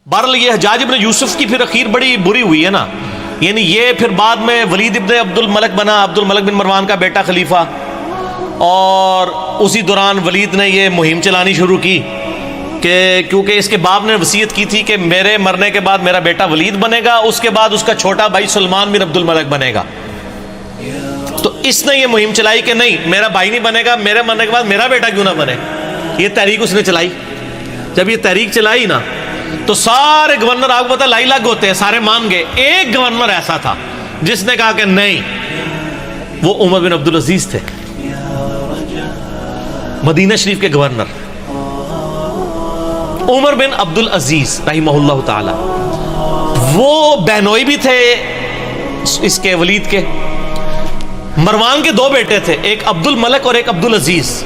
بہرحال یہ حجاج ابن یوسف کی پھر اخیر بڑی بری ہوئی ہے نا، یعنی یہ پھر بعد میں ولید ابن عبد الملک بنا، عبد الملک بن مروان کا بیٹا خلیفہ، اور اسی دوران ولید نے یہ مہم چلانی شروع کی کہ کیونکہ اس کے باپ نے وصیت کی تھی کہ میرے مرنے کے بعد میرا بیٹا ولید بنے گا، اس کے بعد اس کا چھوٹا بھائی سلمان بن عبد الملک بنے گا. تو اس نے یہ مہم چلائی کہ نہیں میرا بھائی نہیں بنے گا، میرے مرنے کے بعد میرا بیٹا کیوں نہ بنے. یہ تحریک اس نے چلائی. جب یہ تحریک چلائی نا تو سارے گورنر، آپ کو پتا لائی لاگ ہوتے ہیں، سارے مان گئے. ایک گورنر ایسا تھا جس نے کہا کہ نہیں، وہ عمر بن عبدالعزیز تھے، مدینہ شریف کے گورنر عمر بن عبدالعزیز رحمہ اللہ تعالی. وہ بہنوئی بھی تھے اس کے ولید کے. مروان کے دو بیٹے تھے، ایک عبد الملک اور ایک عبدالعزیز.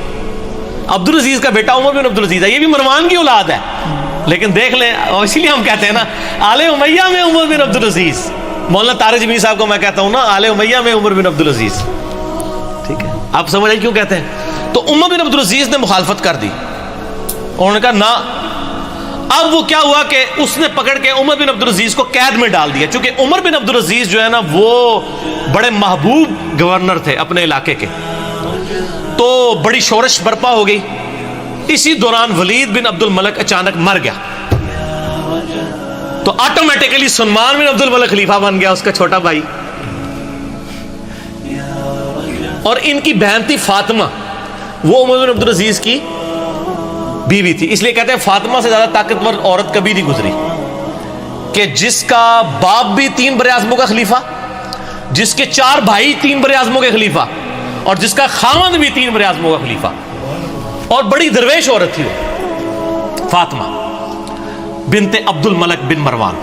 عبدالعزیز کا بیٹا عمر بن عبدالعزیز ہے، یہ بھی مروان کی اولاد ہے. لیکن دیکھ لیں، اور اسی لیے ہم کہتے ہیں نا آل امیہ میں عمر بن عبدالعزیز. مولانا طارق جمیل صاحب کو میں کہتا ہوں نا آل امیہ میں عمر بن عبدالعزیز. ٹھیک ہے، آپ سمجھ آئی کیوں کہتے ہیں. تو عمر بن عبدالعزیز نے مخالفت کر دی. انہوں نے کہا نہ. اب وہ کیا ہوا کہ اس نے پکڑ کے عمر بن عبدالعزیز کو قید میں ڈال دیا، چونکہ عمر بن عبدالعزیز جو ہے نا وہ بڑے محبوب گورنر تھے اپنے علاقے کے. تو بڑی شورش برپا ہو گئی. اسی دوران ولید بن عبد الملک اچانک مر گیا، تو آٹومیٹیکلی سلمان بن عبد الملک خلیفہ بن گیا، اس کا چھوٹا بھائی. اور ان کی بہن تھی فاطمہ، وہ عمر بن عبدالعزیز کی بیوی تھی. اس لیے کہتے ہیں فاطمہ سے زیادہ طاقتور عورت کبھی نہیں گزری، کہ جس کا باپ بھی 3 بر اعظموں کا خلیفہ، جس کے 4 بھائی 3 بر اعظموں کے خلیفہ، اور جس کا خاوند بھی 3 بر اعظموں کا خلیفہ. اور بڑی درویش عورت تھی وہ فاطمہ بنت عبد الملک بن مروان.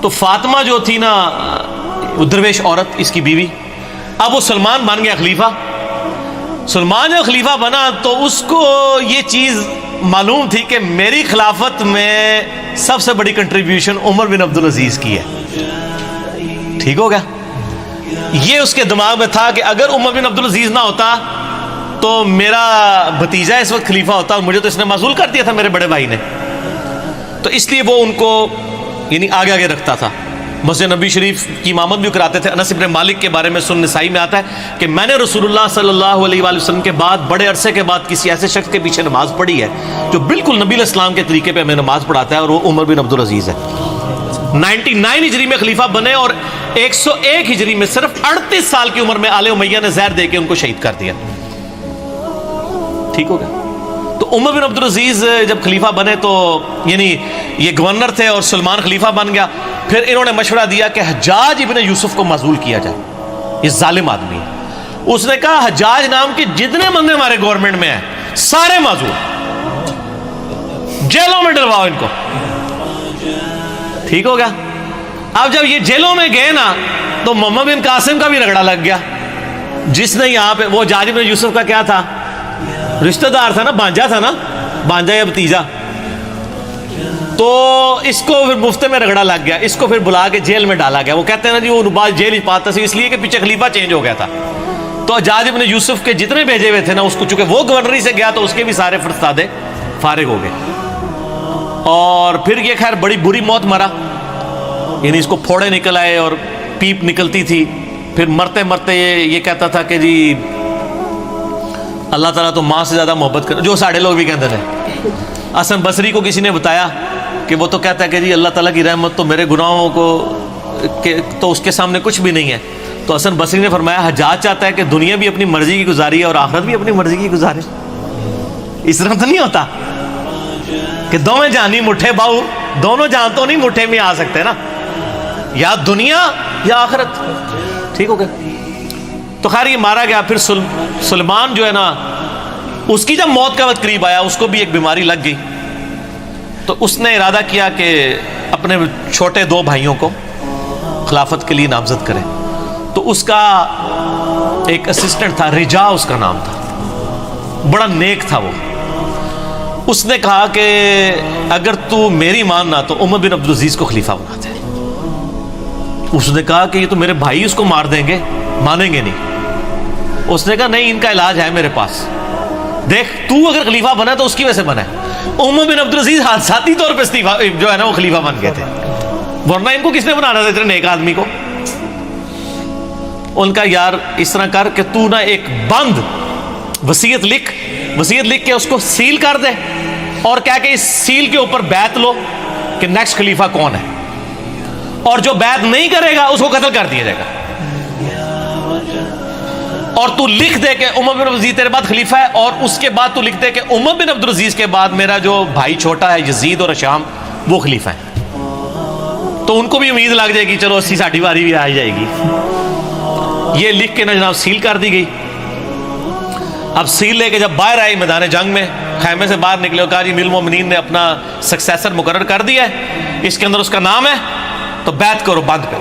تو فاطمہ جو تھی نا وہ درویش عورت، اس کی بیوی. اب وہ سلمان بن گیا خلیفہ. سلمان جب خلیفہ بنا تو اس کو یہ چیز معلوم تھی کہ میری خلافت میں سب سے بڑی کنٹریبیوشن عمر بن عبدالعزیز کی ہے. ٹھیک ہو گیا. یہ اس کے دماغ میں تھا کہ اگر عمر بن عبدالعزیز نہ ہوتا تو میرا بھتیجا اس وقت خلیفہ ہوتا، اور مجھے تو اس نے معزول کر دیا تھا میرے بڑے بھائی نے. تو اس لیے وہ ان کو یعنی آگے آگے رکھتا تھا. مسجد نبی شریف کی امامت بھی کراتے تھے. انس بن مالک کے بارے میں سنن نسائی میں آتا ہے کہ میں نے رسول اللہ صلی اللہ علیہ وآلہ وسلم کے بعد بڑے عرصے کے بعد کسی ایسے شخص کے پیچھے نماز پڑھی ہے جو بالکل نبی علیہ السلام کے طریقے پہ ہمیں نماز پڑھاتا ہے، اور وہ عمر بن عبدالعزیز ہے. 99 ہجری میں خلیفہ بنے، اور 101 ہجری میں صرف 38 سال کی عمر میں آل امیہ نے زہر دے کے ان کو شہید کر دیا. ٹھیک ہو گیا. تو عمر بن عبدالعزیز جب خلیفہ بنے تو یعنی یہ گورنر تھے اور سلمان خلیفہ بن گیا. پھر انہوں نے مشورہ دیا کہ حجاج ابن یوسف کو معزول کیا جائے، یہ ظالم آدمی ہے. اس نے کہا حجاج نام کے جتنے بندے ہمارے گورنمنٹ میں ہیں سارے معزول، جیلوں میں ڈلواؤ ان کو. ٹھیک ہو گیا. اب جب یہ جیلوں میں گئے نا تو محمد بن قاسم کا بھی رگڑا لگ گیا، جس نے یہاں پہ، وہ حجاج ابن یوسف کا کیا تھا، رشتہ دار تھا نا، بانجا تھا نا، بانجا یا بھتیجا. تو اس کو پھر مفت میں رگڑا لگ گیا. اس کو پھر بلا کے جیل میں ڈالا گیا. وہ کہتے ہیں نا جی وہ بعد جیل پاتا سی اس لیے کہ پیچھے خلیفہ چینج ہو گیا تھا. تو حجاج ابن یوسف کے جتنے بھیجے ہوئے تھے نا، اس کو چونکہ وہ گورنری سے گیا تو اس کے بھی سارے فرستادے فارغ ہو گئے. اور پھر یہ خیر بڑی بری موت مرا، یعنی اس کو پھوڑے نکل آئے اور پیپ نکلتی تھی. پھر مرتے مرتے یہ کہتا تھا کہ جی اللہ تعالیٰ تو ماں سے زیادہ محبت کر، جو ساڑھے لوگ بھی کہتے تھے. حسن بصری کو کسی نے بتایا کہ وہ تو کہتا ہے کہ جی اللہ تعالیٰ کی رحمت تو میرے گناہوں کو تو اس کے سامنے کچھ بھی نہیں ہے. تو حسن بصری نے فرمایا حجاج چاہتا ہے کہ دنیا بھی اپنی مرضی کی گزاری ہے اور آخرت بھی اپنی مرضی کی گزارے. اس طرح تو نہیں ہوتا کہ دونوں جہانی مٹھے باؤ، دونوں جہان تو نہیں مٹھے میں آ سکتے نا، یا دنیا یا آخرت. ٹھیک ہو گیا. تو خیر یہ مارا گیا. پھر سلمان جو ہے نا، اس کی جب موت کا وقت قریب آیا اس کو بھی ایک بیماری لگ گئی. تو اس نے ارادہ کیا کہ اپنے چھوٹے 2 بھائیوں کو خلافت کے لیے نامزد کرے. تو اس کا ایک اسسٹنٹ تھا، رجا اس کا نام تھا، بڑا نیک تھا وہ. اس نے کہا کہ اگر تو میری ماننا تو عمر بن عبدالعزیز کو خلیفہ بنا دے. اس نے کہا کہ یہ تو میرے بھائی اس کو مار دیں گے، مانیں گے نہیں. اس نے کہا نہیں، ان کا علاج ہے میرے پاس. دیکھ تو اگر خلیفہ بنا تو اس کی وجہ سے بنا ہے. عمر بن عبدالعزیز حادثاتی طور پہ استعفا جو ہے نا وہ خلیفہ بن گئے تھے، ورنہ ان کو کس نے بنانا تھا اتنے نیک آدمی کو؟ ان کا یار اس طرح کر کہ تو نہ ایک بند وصیت لکھ کے اس کو سیل کر دے اور کہہ کہ اس سیل کے اوپر بیعت لو کہ نیکسٹ خلیفہ کون ہے، اور جو بیعت نہیں کرے گا اس کو قتل کر دیا جائے گا، اور تو لکھ دے کہ عمر بن عبدالعزیز تیرے بعد خلیفہ ہے، اور اس کے بعد تو لکھ دے کہ عمر بن عبدالعزیز کے بعد میرا جو بھائی چھوٹا ہے یزید اور ہشام وہ خلیفہ ہے، تو ان کو بھی امید لگ جائے گی چلو اسی ساٹھی باری بھی آ جائے گی۔ یہ لکھ کے نا جناب سیل کر دی گئی۔ اب سیل لے کے جب باہر آئی میدان جنگ میں، خیمے سے باہر نکلے اور کہا جی امیر المومنین نے اپنا سکسیسر مقرر کر دیا ہے، اس کے اندر اس کا نام ہے، تو بیعت کرو بند پہ۔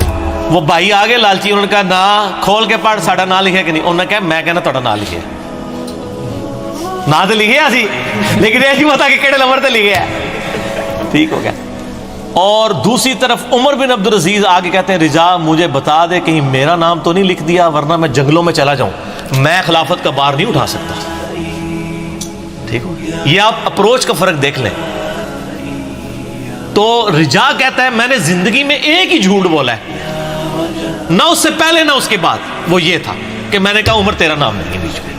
وہ بھائی آگے لالچی، انہوں نے کہا نا کھول کے پڑھ ساڑا نام لکھے کہ نہیں، انہوں نے کہا میں کہنا تھوڑا نام لکھے نہ تو لکھے سی، لیکن یہ پتا کہ کہڑے نمبر تے لکھے ہے، ٹھیک ہو گیا۔ اور دوسری طرف عمر بن عبدالعزیز آگے کہتے ہیں رضا مجھے بتا دے کہیں میرا نام تو نہیں لکھ دیا ورنہ میں جنگلوں میں چلا جاؤں، میں خلافت کا بار نہیں اٹھا سکتا، ٹھیک ہو۔ یہ آپ اپروچ کا فرق دیکھ لیں۔ تو رجا کہتا ہے میں نے زندگی میں ایک ہی جھوٹ بولا ہے، نہ اس سے پہلے نہ اس کے بعد، وہ یہ تھا کہ میں نے کہا عمر تیرا نام نہیں ہے بیچ میں،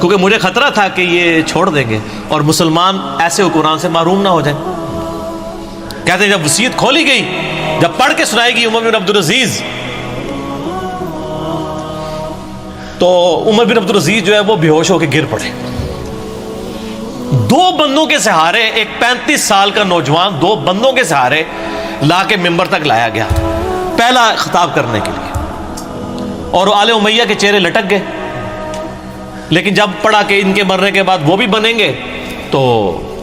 کیونکہ مجھے خطرہ تھا کہ یہ چھوڑ دیں گے اور مسلمان ایسے حکمران سے محروم نہ ہو جائیں۔ کہتے ہیں جب وصیت کھولی گئی، جب پڑھ کے سنائی گئی عمر بن عبدالعزیز، تو عمر بن عبدالعزیز جو ہے وہ بے ہوش ہو کے گر پڑے۔ دو بندوں کے سہارے، ایک 35 سال کا نوجوان دو بندوں کے سہارے لا کے ممبر تک لایا گیا پہلا خطاب کرنے کے لیے، اور آل امیہ کے چہرے لٹک گئے، لیکن جب پڑھا کہ ان کے مرنے کے بعد وہ بھی بنیں گے تو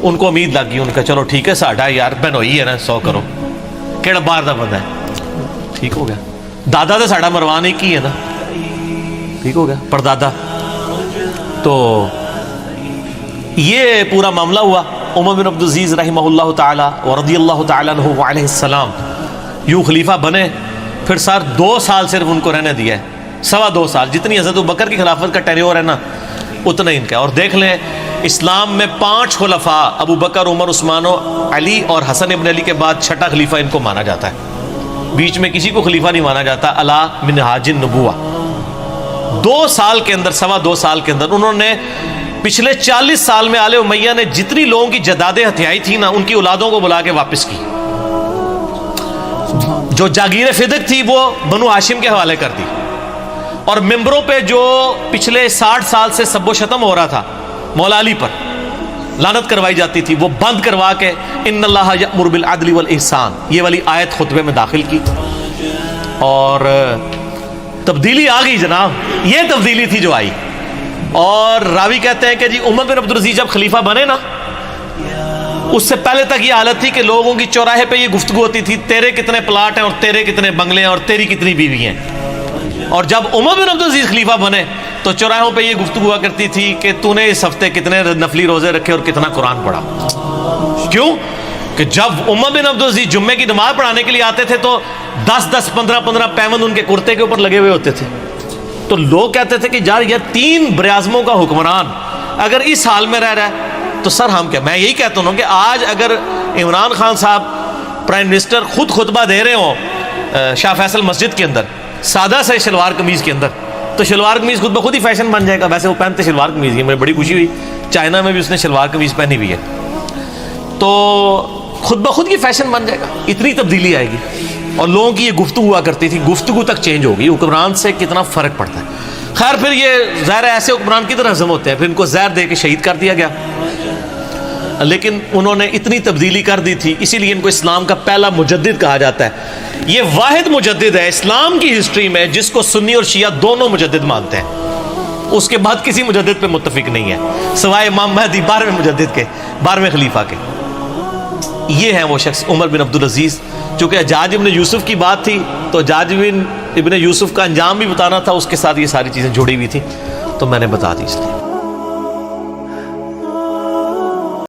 ان کو امید لگ گئی، ان کا چلو ٹھیک ہے ساڈا یار بہنوئی ہے نا 100 کرو کیڑا باہر دا بندہ ہے، ٹھیک ہو گیا۔ دادا تو ساڈا مروان ایک ہی ہے نا، ٹھیک ہو گیا، پردادا۔ تو یہ پورا معاملہ ہوا۔ عمر بن عبدالعزیز رحمہ اللہ تعالی ورضی اللہ تعالی عنہ وعلیہ السلام یوں خلیفہ بنے، پھر سر 2 سال صرف ان کو رہنے دیا ہے، 2.25 سال، جتنی حضرت ابوبکر کی خلافت کا ٹینیور ہے نا اتنا ان کا۔ اور دیکھ لیں اسلام میں 5 خلفاء ابو بکر عمر عثمان و علی اور حسن ابن علی کے بعد چھٹا خلیفہ ان کو مانا جاتا ہے، بیچ میں کسی کو خلیفہ نہیں مانا جاتا، علا منہاج النبوہ۔ 2 سال کے اندر 2.25 سال کے اندر انہوں نے پچھلے 40 سال میں آل امیہ نے جتنی لوگوں کی جدادیں ہتھیائی تھی نا ان کی اولادوں کو بلا کے واپس کی، جو جاگیر فدق تھی وہ بنو ہاشم کے حوالے کر دی، اور ممبروں پہ جو پچھلے 60 سال سے سب و شتم ہو رہا تھا مولا علی پر، لعنت کروائی جاتی تھی، وہ بند کروا کے ان اللہ یأمر بالعدل والاحسان یہ والی آیت خطبے میں داخل کی، اور تبدیلی آ گئی جناب، یہ تبدیلی تھی جو آئی۔ اور راوی کہتے ہیں کہ جی عمر بن عبدالعزیز جب خلیفہ بنے نا اس سے پہلے تک یہ حالت تھی کہ لوگوں کی چوراہے پہ یہ گفتگو ہوتی تھی تیرے کتنے پلاٹ ہیں اور تیرے کتنے بنگلے ہیں اور تیری کتنی بیوی ہیں، اور جب عمر بن عبدالعزیز خلیفہ بنے تو چوراہوں پہ یہ گفتگو ہوا کرتی تھی کہ تو نے اس ہفتے کتنے نفلی روزے رکھے اور کتنا قرآن پڑھا۔ کیوں کہ جب عمر بن عبدالعزیز جمعے کی نماز پڑھانے کے لیے آتے تھے تو 10 15 پیمند ان کے کرتے کے اوپر لگے ہوئے ہوتے تھے، تو لوگ کہتے تھے کہ یار یہ 3 براعظموں کا حکمران اگر اس حال میں رہ رہا ہے تو سر ہم کیا۔ میں یہی کہتا ہوں کہ آج اگر عمران خان صاحب پرائم منسٹر خود خطبہ دے رہے ہوں شاہ فیصل مسجد کے اندر سادہ سے شلوار قمیض کے اندر، تو شلوار قمیض خود بخود ہی فیشن بن جائے گا۔ ویسے وہ پہنتے شلوار قمیض ہی، مجھے بڑی خوشی ہوئی چائنا میں بھی اس نے شلوار قمیض پہنی ہوئی ہے، تو خود بخود کی فیشن بن جائے گا، اتنی تبدیلی آئے گی۔ اور لوگوں کی یہ گفتگو ہوا کرتی تھی، گفتگو تک چینج ہوگی، حکمران سے کتنا فرق پڑتا ہے۔ خیر پھر یہ ظاہر ایسے حکمران کی طرح ہضم ہوتے ہیں، پھر ان کو زہر دے کے شہید کر دیا گیا، لیکن انہوں نے اتنی تبدیلی کر دی تھی، اسی لیے ان کو اسلام کا پہلا مجدد کہا جاتا ہے۔ یہ واحد مجدد ہے اسلام کی ہسٹری میں جس کو سنی اور شیعہ دونوں مجدد مانتے ہیں، اس کے بعد کسی مجدد پہ متفق نہیں ہے سوائے امام مہدی 12ویں مجدد کے، 12ویں خلیفہ کے۔ یہ ہیں وہ شخص عمر بن عبدالعزیز۔ چونکہ حجاج ابن یوسف کی بات تھی تو حجاج ابن یوسف کا انجام بھی بتانا تھا، اس کے ساتھ یہ ساری چیزیں جڑی ہوئی تھی، تو میں نے بتا دی اس لیے۔